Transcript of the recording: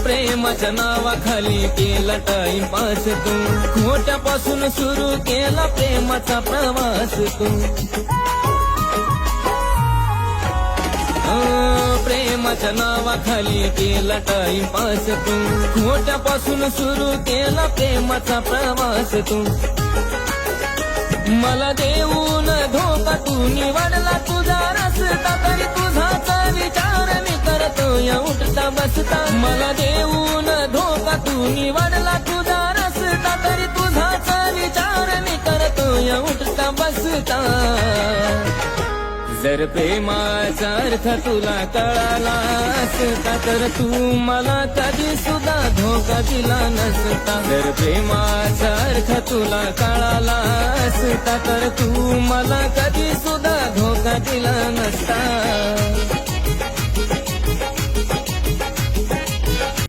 प्रेमाच्या नावाखाली केला टाइमपास तू, खोट्यापासून सुरू केला प्रेमाचा प्रवास तू. प्रेमाच्या नावाखाली केला टाइमपास तू, खोट्यापासून सुरू केला प्रेमाचा प्रवास तू. मला देऊन धोका तू निवडला तुझा रस्ता, तरी तुझाच विचार मी करतोय उठता बसता. मला देऊन धोका तू निवडला तुझा रस्ता, तरी तुझाच विचार मी करतोय उठता बसता. जर प्रेमाचा अर्थ तुला कळाला असता, तर तू मला कधी सुद्धा धोका दिला नसता. जर प्रेमाचा अर्थ तुला कळाला असता, तर तू मला कधी सुद्धा धोका दिला नसता.